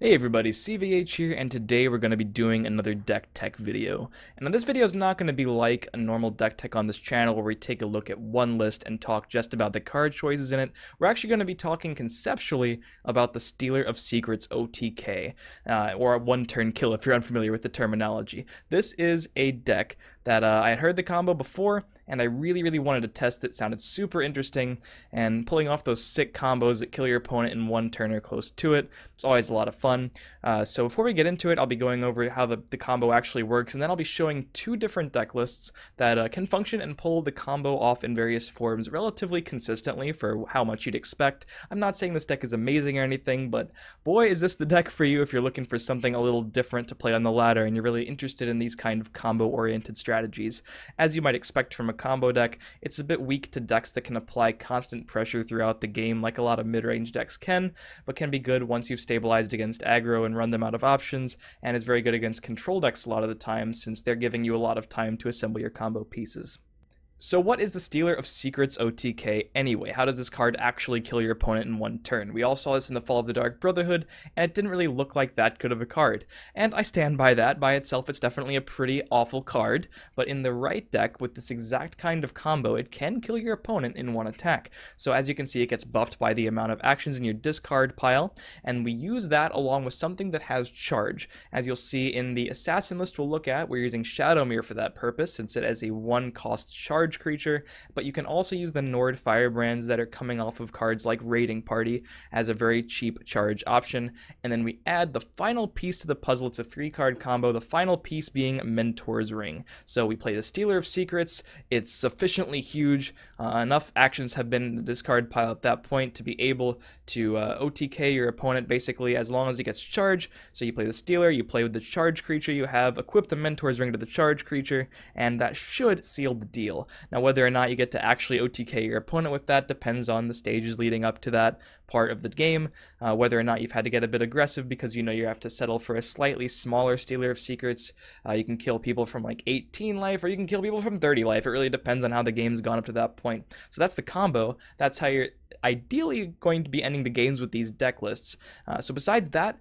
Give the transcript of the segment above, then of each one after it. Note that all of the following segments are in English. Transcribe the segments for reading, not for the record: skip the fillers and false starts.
Hey everybody, CVH here, and today we're going to be doing another deck tech video. And this video is not going to be like a normal deck tech on this channel where we take a look at one list and talk just about the card choices in it. We're actually going to be talking conceptually about the Stealer of Secrets OTK, or a one-turn kill if you're unfamiliar with the terminology. This is a deck that I had heard the combo before, and I really wanted to test it. Sounded super interesting, and pulling off those sick combos that kill your opponent in one turn or close to it, it's always a lot of fun. So before we get into it, I'll be going over how the combo actually works, and then I'll be showing two different deck lists that can function and pull the combo off in various forms relatively consistently for how much you'd expect. I'm not saying this deck is amazing or anything, but boy, is this the deck for you if you're looking for something a little different to play on the ladder and you're really interested in these kind of combo-oriented strategies. As you might expect from a combo deck, it's a bit weak to decks that can apply constant pressure throughout the game like a lot of mid-range decks can, but can be good once you've stabilized against aggro and run them out of options, and is very good against control decks a lot of the time since they're giving you a lot of time to assemble your combo pieces. So what is the Stealer of Secrets OTK anyway? How does this card actually kill your opponent in one turn? We all saw this in the Fall of the Dark Brotherhood, and it didn't really look like that good of a card. And I stand by that. By itself, it's definitely a pretty awful card, but in the right deck, with this exact kind of combo, it can kill your opponent in one attack. So as you can see, it gets buffed by the amount of actions in your discard pile, and we use that along with something that has charge. As you'll see in the Assassin list we'll look at, we're using Shadowmere for that purpose, since it has a one-cost charge creature, but you can also use the Nord Firebrands that are coming off of cards like Raiding Party as a very cheap charge option. And then we add the final piece to the puzzle. It's a 3-card combo, the final piece being Mentor's Ring. So we play the Stealer of Secrets. It's sufficiently huge. Enough actions have been in the discard pile at that point to be able to OTK your opponent basically as long as he gets charge. So you play the Stealer, you play with the charge creature you have, equip the Mentor's Ring to the charge creature, and that should seal the deal. Now, whether or not you get to actually OTK your opponent with that depends on the stages leading up to that part of the game, whether or not you've had to get a bit aggressive because you know you have to settle for a slightly smaller Stealer of Secrets. You can kill people from like 18 life, or you can kill people from 30 life. It really depends on how the game's gone up to that point. So that's the combo. That's how you're ideally going to be ending the games with these deck lists. So besides that,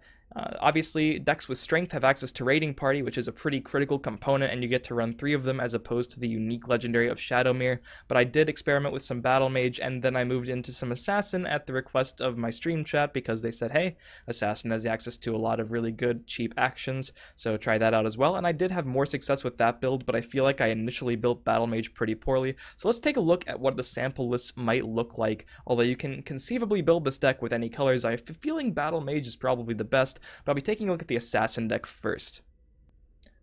obviously, decks with strength have access to Raiding Party, which is a pretty critical component, and you get to run 3 of them as opposed to the unique legendary of Shadowmere. But I did experiment with some Battlemage, and then I moved into some Assassin at the request of my stream chat because they said, hey, Assassin has access to a lot of really good, cheap actions, so try that out as well. And I did have more success with that build, but I feel like I initially built Battlemage pretty poorly. So let's take a look at what the sample list might look like. Although you can conceivably build this deck with any colors, I have a feeling Battlemage is probably the best. But I'll be taking a look at the Assassin deck first.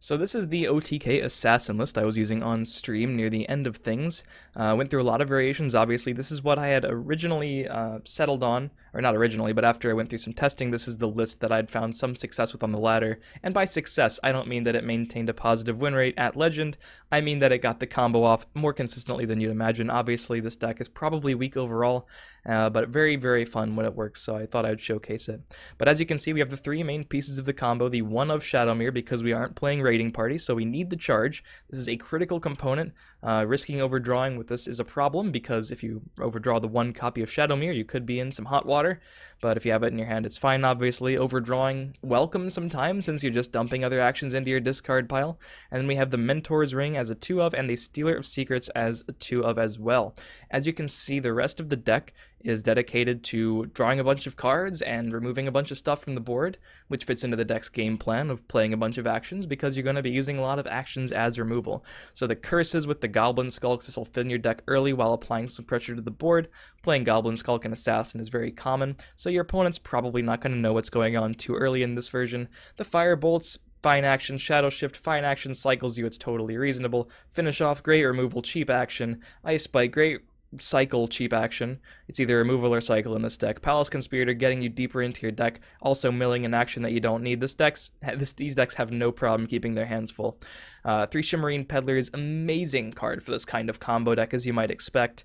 So this is the OTK Assassin list I was using on stream near the end of things. Went through a lot of variations. Obviously, this is what I had originally settled on, or not originally, but after I went through some testing, this is the list that I'd found some success with on the ladder. And by success, I don't mean that it maintained a positive win rate at Legend. I mean that it got the combo off more consistently than you'd imagine. Obviously, this deck is probably weak overall, but very fun when it works, so I thought I'd showcase it. But as you can see, we have the 3 main pieces of the combo. The one of Shadowmere, because we aren't playing Raiding Party, so we need the charge. This is a critical component. Risking overdrawing with this is a problem because if you overdraw the 1 copy of Shadowmere, you could be in some hot water, but if you have it in your hand, it's fine, obviously. Overdrawing welcome sometimes since you're just dumping other actions into your discard pile. And then we have the Mentor's Ring as a 2 of and the Stealer of Secrets as a 2 of as well. As you can see, the rest of the deck is dedicated to drawing a bunch of cards and removing a bunch of stuff from the board, which fits into the deck's game plan of playing a bunch of actions because you're going to be using a lot of actions as removal. So the curses with the Goblin Skulks, this will thin your deck early while applying some pressure to the board. Playing Goblin Skulk and Assassin is very common, so your opponent's probably not going to know what's going on too early in this version. The Fire Bolts, fine action. Shadow Shift, fine action, cycles you, it's totally reasonable. Finish Off, great removal, cheap action. Ice Spike, great cycle, cheap action. It's either removal or cycle in this deck. Palace Conspirator, getting you deeper into your deck, also milling an action that you don't need. These decks have no problem keeping their hands full. 3 Shimmerine Peddlers, amazing card for this kind of combo deck, as you might expect.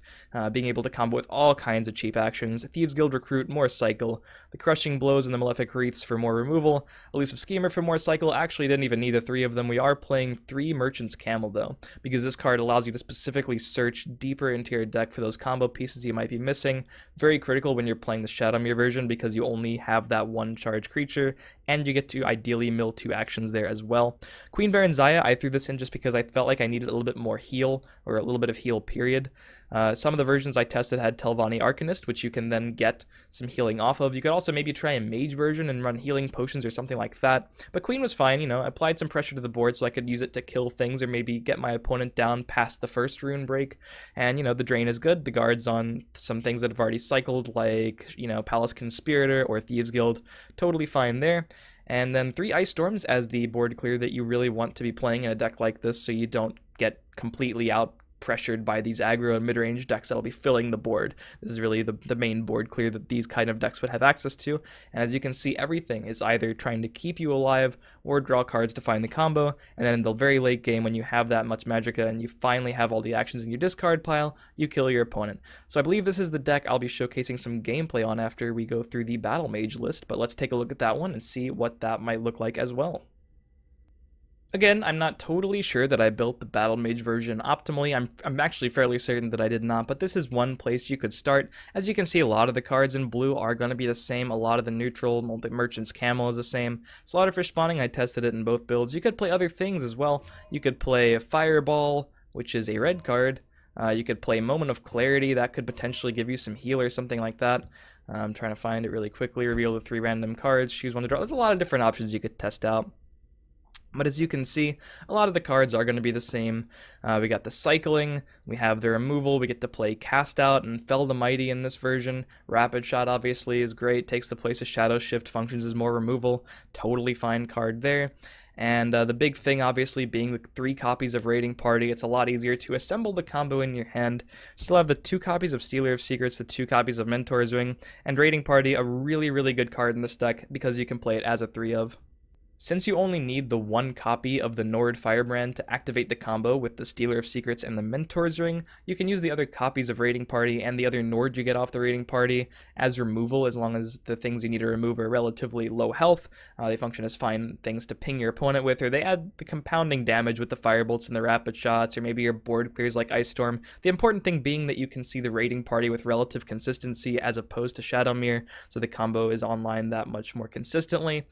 Being able to combo with all kinds of cheap actions. Thieves Guild Recruit, more cycle. The Crushing Blows and the Malefic Wreaths for more removal. Elusive Schemer for more cycle. Actually, didn't even need the 3 of them. We are playing 3 Merchant's Camel, though, because this card allows you to specifically search deeper into your deck for those combo pieces you might be missing. Very critical when you're playing the Shadowmere version because you only have that one charge creature, and you get to ideally mill 2 actions there as well. Queen Baron Zaya, I threw this in just because I felt like I needed a little bit more heal, or a little bit of heal period. Some of the versions I tested had Telvanni Arcanist, which you can then get some healing off of. You could also maybe try a mage version and run healing potions or something like that. But Queen was fine, you know, I applied some pressure to the board so I could use it to kill things or maybe get my opponent down past the first rune break. And, you know, the drain is good. The guards on some things that have already cycled, like, you know, Palace Conspirator or Thieves Guild, totally fine there. And then 3 Ice Storms as the board clear that you really want to be playing in a deck like this so you don't get completely out pressured by these aggro and mid-range decks that'll be filling the board. This is really the main board clear that these kind of decks would have access to, and as you can see, everything is either trying to keep you alive or draw cards to find the combo, and then in the very late game when you have that much Magicka and you finally have all the actions in your discard pile, you kill your opponent. So I believe this is the deck I'll be showcasing some gameplay on after we go through the Battlemage list, but let's take a look at that one and see what that might look like as well. Again, I'm not totally sure that I built the Battlemage version optimally. I'm actually fairly certain that I did not, but this is one place you could start. As you can see, a lot of the cards in blue are going to be the same. A lot of the neutral Multi-Merchant's Camel is the same. Slaughterfish Spawning, I tested it in both builds. You could play other things as well. You could play Fireball, which is a red card. You could play Moment of Clarity. That could potentially give you some heal or something like that. I'm trying to find it really quickly. Reveal the 3 random cards. Choose one to draw. There's a lot of different options you could test out. But as you can see, a lot of the cards are going to be the same. We got the cycling, we have the removal, we get to play Cast Out and Fell the Mighty in this version. Rapid Shot obviously is great, takes the place of Shadow Shift, functions as more removal, totally fine card there. And the big thing obviously being the 3 copies of Raiding Party. It's a lot easier to assemble the combo in your hand. Still have the 2 copies of Stealer of Secrets, the 2 copies of Mentor's Ring, and Raiding Party, a really good card in this deck because you can play it as a 3 of. Since you only need the 1 copy of the Nord Firebrand to activate the combo with the Stealer of Secrets and the Mentor's Ring, you can use the other copies of Raiding Party and the other Nord you get off the Raiding Party as removal, as long as the things you need to remove are relatively low health. They function as fine things to ping your opponent with, or they add the compounding damage with the Firebolts and the Rapid Shots, or maybe your board clears like Ice Storm. The important thing being that you can see the Raiding Party with relative consistency as opposed to Shadowmere, so the combo is online that much more consistently,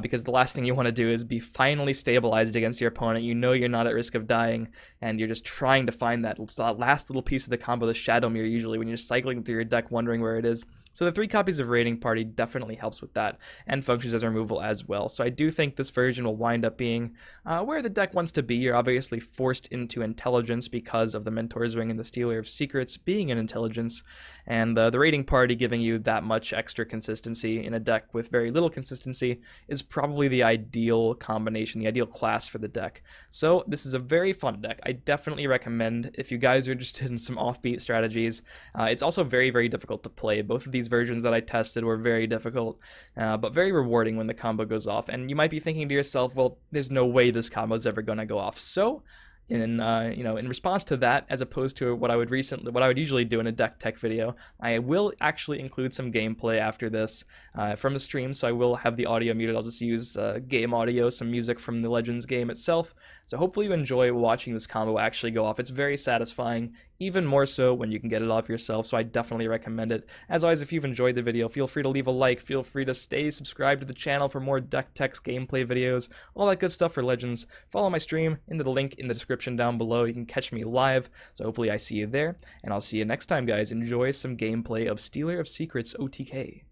because the last thing you want to do is be finally stabilized against your opponent. You know you're not at risk of dying, and you're just trying to find that last little piece of the combo, the Shadowmere, usually when you're cycling through your deck wondering where it is. So the 3 copies of Raiding Party definitely helps with that, and functions as removal as well. So I do think this version will wind up being where the deck wants to be. You're obviously forced into intelligence because of the Mentor's Ring and the Stealer of Secrets being an intelligence, and the Raiding Party giving you that much extra consistency in a deck with very little consistency is probably the ideal combination, the ideal class for the deck. So this is a very fun deck. I definitely recommend if you guys are interested in some offbeat strategies. It's also very difficult to play. Both of these versions that I tested were very difficult, but very rewarding when the combo goes off. And you might be thinking to yourself, well, there's no way this combo is ever going to go off. So in response to that, as opposed to what I would usually do in a deck tech video, I will actually include some gameplay after this from the stream. So I will have the audio muted. I'll just use game audio, some music from the Legends game itself. So hopefully you enjoy watching this combo actually go off. It's very satisfying, even more so when you can get it off yourself, so I definitely recommend it. As always, if you've enjoyed the video, feel free to leave a like, feel free to stay subscribed to the channel for more deck techs, gameplay videos, all that good stuff for Legends. Follow my stream into the link in the description down below. You can catch me live, so hopefully I see you there, and I'll see you next time, guys. Enjoy some gameplay of Stealer of Secrets OTK.